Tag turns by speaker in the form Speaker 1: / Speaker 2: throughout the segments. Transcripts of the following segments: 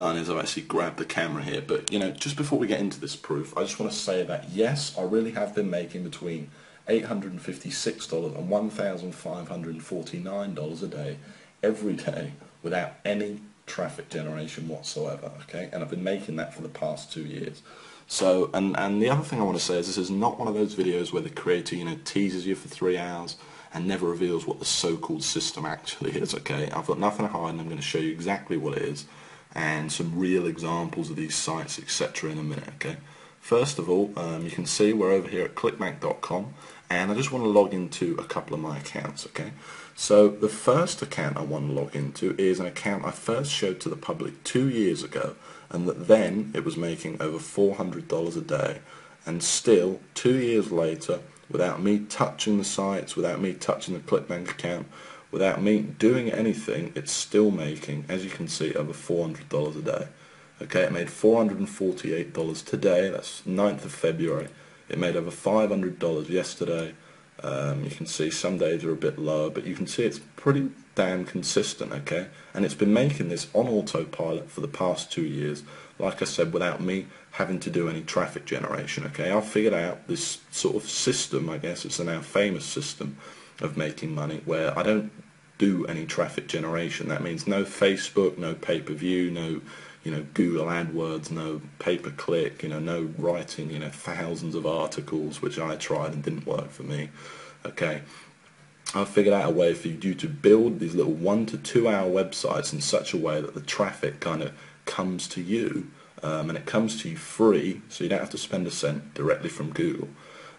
Speaker 1: Is I've actually grabbed the camera here, but just before we get into this proof, I just want to say that yes, I really have been making between $856 and $1,549 a day every day without any traffic generation whatsoever, okay? And I've been making that for the past 2 years. So, and the other thing I want to say is this is not one of those videos where the creator, teases you for 3 hours and never reveals what the so-called system actually is, okay? I've got nothing to hide and I'm going to show you exactly what it is and some real examples of these sites, etc. in a minute, okay? First of all, you can see we're over here at clickbank.com, and I just want to log into a couple of my accounts, okay? So the first account I want to log into is an account I first showed to the public 2 years ago, and that then it was making over $400 a day, and still 2 years later, without me touching the sites, without me touching the ClickBank account, without me doing anything, it's still making, as you can see, over $400 a day. Okay, it made $448 today, that's 9th of February. It made over $500 yesterday. You can see some days are a bit lower, but you can see it's pretty damn consistent, okay? And it's been making this on autopilot for the past 2 years, like I said, without me having to do any traffic generation, okay? I've figured out this sort of system, I guess it's a now famous system, of making money where I don't do any traffic generation. That means no Facebook, no pay-per-view, no Google AdWords, no pay-per-click, no writing thousands of articles, which I tried and didn't work for me. Okay, I've figured out a way for you to build these little 1 to 2 hour websites in such a way that the traffic kind of comes to you, and it comes to you free, so you don't have to spend a cent, directly from Google.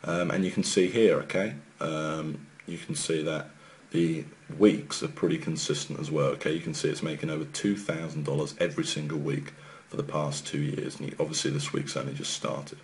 Speaker 1: And you can see here, okay, you can see that the weeks are pretty consistent as well, okay? You can see it's making over $2,000 every single week for the past 2 years, and obviously this week's only just started,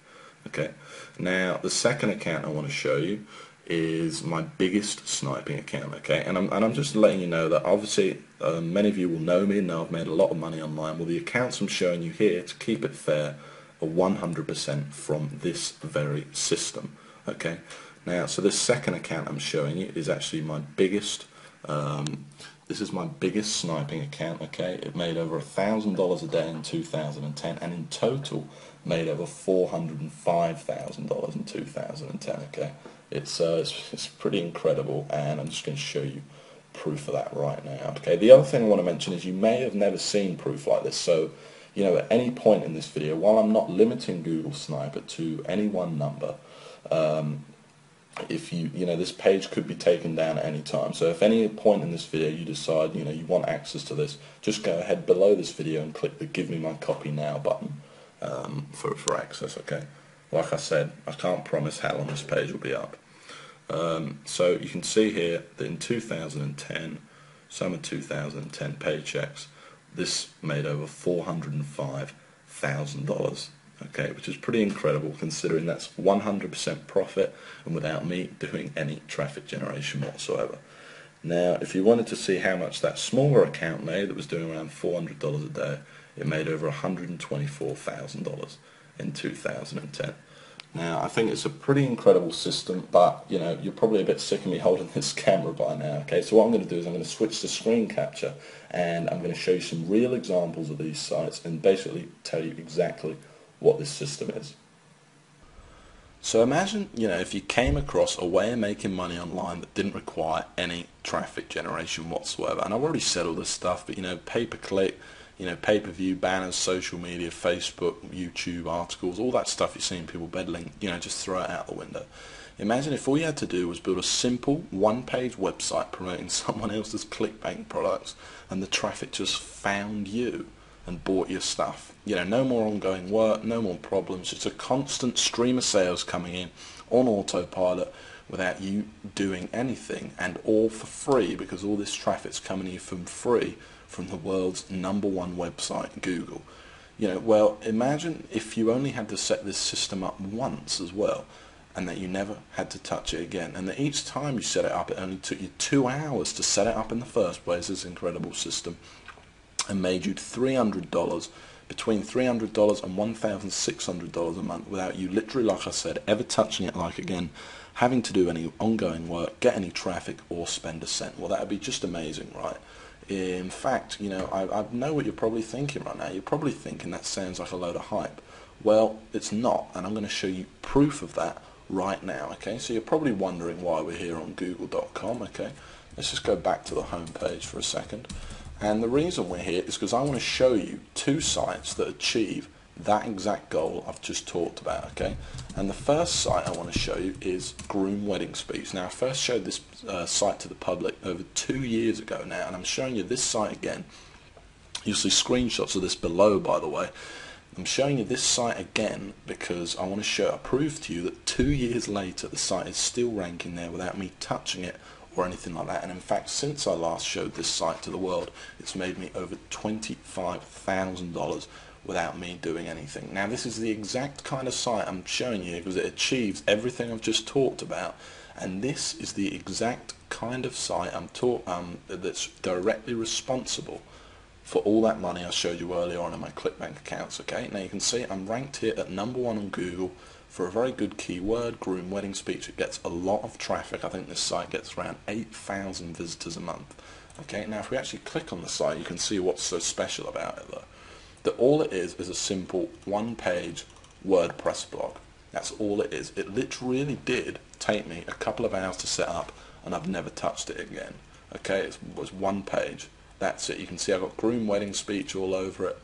Speaker 1: okay? Now, the second account I want to show you is my biggest sniping account, okay? And I'm just letting you know that obviously many of you will know me and know I've made a lot of money online. Well, the accounts I'm showing you here, to keep it fair, are 100% from this very system, okay? Now, so this second account I'm showing you is actually my biggest, this is my biggest sniping account, okay? It made over $1,000 a day in 2010, and in total made over $405,000 in 2010, okay? It's pretty incredible, and I'm just going to show you proof of that right now, okay? The other thing I want to mention is you may have never seen proof like this, so at any point in this video, while I'm not limiting Google Sniper to any one number, if this page could be taken down at any time. So if any point in this video you decide you want access to this, just go ahead below this video and click the Give Me My Copy Now button for access, okay? Like I said, I can't promise how long this page will be up. So you can see here that in 2010, summer 2010 paychecks, this made over $405,000. Okay, which is pretty incredible considering that's 100% profit and without me doing any traffic generation whatsoever. Now, if you wanted to see how much that smaller account made that was doing around $400 a day, it made over $124,000 in 2010. Now, I think it's a pretty incredible system, but you're probably a bit sick of me holding this camera by now, okay? So what I'm going to do is I'm going to switch to screen capture, and I'm going to show you some real examples of these sites and basically tell you exactly what this system is. So imagine, if you came across a way of making money online that didn't require any traffic generation whatsoever. And I've already said all this stuff, but pay-per-click, pay-per-view, banners, social media, Facebook, YouTube, articles, all that stuff you're seeing people peddling, just throw it out the window. Imagine if all you had to do was build a simple one-page website promoting someone else's ClickBank products, and the traffic just found you and bought your stuff. No more ongoing work, no more problems, just a constant stream of sales coming in on autopilot without you doing anything, and all for free, because all this traffic's coming to you from free from the world's #1 website, Google. Well, imagine if you only had to set this system up once as well, and that you never had to touch it again, and that each time you set it up, it only took you 2 hours to set it up in the first place, this incredible system, and made you $300, between $300 and $1,600 a month without you literally, like I said, ever touching it like again, having to do any ongoing work, get any traffic, or spend a cent. Well, that would be just amazing, right? In fact, you know, I know what you're probably thinking right now. You're probably thinking that sounds like a load of hype. Well, it's not, and I'm going to show you proof of that right now, okay? So you're probably wondering why we're here on google.com, okay? Let's just go back to the home page for a second. And the reason we're here is because I want to show you two sites that achieve that exact goal I've just talked about, okay? And the first site I want to show you is Groom Wedding Speech. Now, I first showed this site to the public over 2 years ago now, and I'm showing you this site again. You'll see screenshots of this below, by the way. I'm showing you this site again because I want to prove to you that 2 years later the site is still ranking there without me touching it or anything like that. And in fact, since I last showed this site to the world, it's made me over $25,000 without me doing anything. Now, this is the exact kind of site I'm showing you because it achieves everything I've just talked about, and this is the exact kind of site that's directly responsible for all that money I showed you earlier on in my ClickBank accounts. Okay, now you can see I'm ranked here at #1 on Google for a very good keyword, Groom Wedding Speech. It gets a lot of traffic. I think this site gets around 8,000 visitors a month. Okay, now if we actually click on the site, you can see what's so special about it though. That all it is a simple one-page WordPress blog. That's all it is. It literally did take me a couple of hours to set up, and I've never touched it again. Okay, it was one page. That's it. You can see I've got Groom Wedding Speech all over it,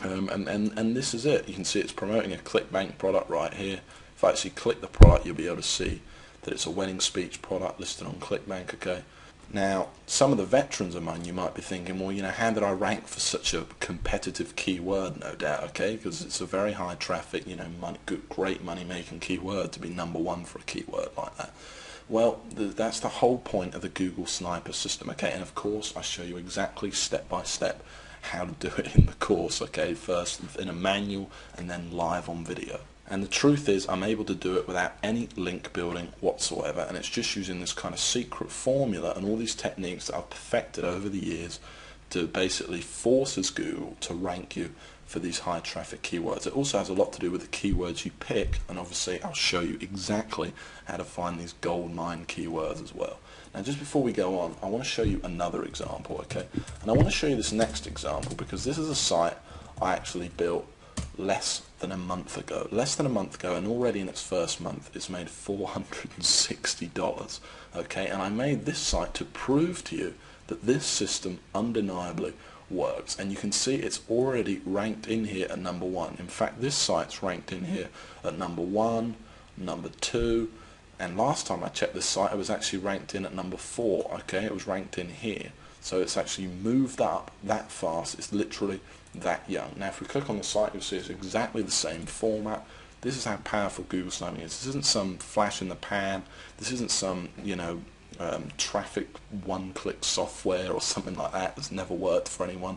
Speaker 1: and this is it. You can see it's promoting a ClickBank product right here. If I actually click the product, you'll be able to see that it's a wedding speech product listed on ClickBank. Okay. Now, some of the veterans among you might be thinking, well, you know, how did I rank for such a competitive keyword? No doubt, okay, because it's a very high traffic, you know, great money-making keyword to be #1 for a keyword like that. Well, that's the whole point of the Google Sniper system, okay, and of course I show you exactly step by step how to do it in the course, okay, first in a manual and then live on video. And the truth is I'm able to do it without any link building whatsoever, and it's just using this kind of secret formula and all these techniques that I've perfected over the years to basically forces Google to rank you for these high traffic keywords. It also has a lot to do with the keywords you pick, and obviously I'll show you exactly how to find these gold mine keywords as well. Now, just before we go on, I want to show you another example, okay? And I want to show you this next example because this is a site I actually built less than a month ago, and already in its first month it's made $460, okay? And I made this site to prove to you that this system undeniably works, and you can see it's already ranked in here at #1. In fact, this site's ranked in here at #1, #2, and last time I checked this site it was actually ranked in at #4, okay? It was ranked in here, so it's actually moved up that fast. It's literally that young. Now, if we click on the site, you'll see it's exactly the same format. This is how powerful Google Sniping is. This isn't some flash in the pan. This isn't some, you know, traffic one-click software or something like that that's never worked for anyone.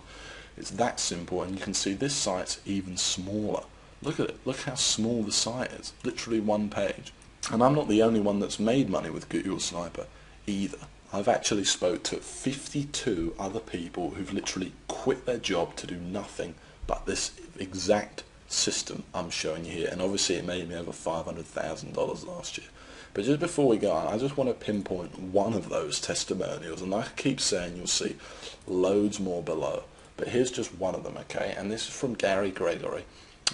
Speaker 1: It's that simple, and you can see this site's even smaller. Look at it. Look how small the site is. Literally one page. And I'm not the only one that's made money with Google Sniper either. I've actually spoke to 52 other people who've literally quit their job to do nothing but this exact system I'm showing you here, and obviously it made me over $500,000 last year. But just before we go on, I just want to pinpoint one of those testimonials, and like I keep saying, you'll see loads more below, but here's just one of them, okay? And this is from Gary Gregory,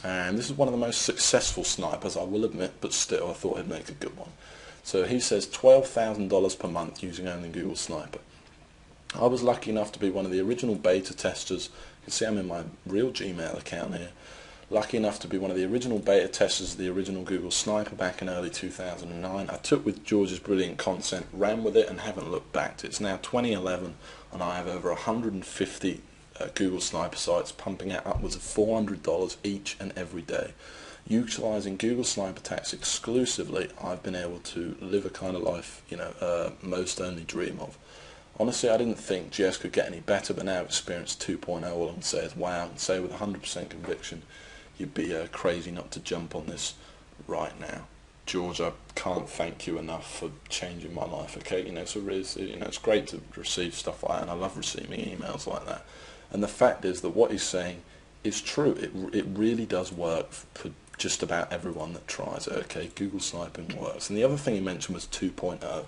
Speaker 1: and this is one of the most successful snipers, I will admit, but still I thought he'd make a good one. So he says $12,000 per month using only Google Sniper. I was lucky enough to be one of the original beta testers. You can see I'm in my real Gmail account here. Lucky enough to be one of the original beta testers of the original Google Sniper back in early 2009. I took with George's brilliant content, ran with it, and haven't looked back. It's now 2011, and I have over 150 Google Sniper sites pumping out upwards of $400 each and every day. Utilising Google Sniper attacks exclusively, I've been able to live a kind of life, you know, most only dream of. Honestly, I didn't think GS could get any better, but now Experience 2.0, all I can say is wow, and say with 100% conviction, you'd be crazy not to jump on this right now. George, I can't thank you enough for changing my life, okay? You know, so it's great to receive stuff like that, and I love receiving emails like that. And the fact is that what he's saying is true. It really does work for just about everyone that tries it, okay? Google Sniping works. And the other thing he mentioned was 2.0.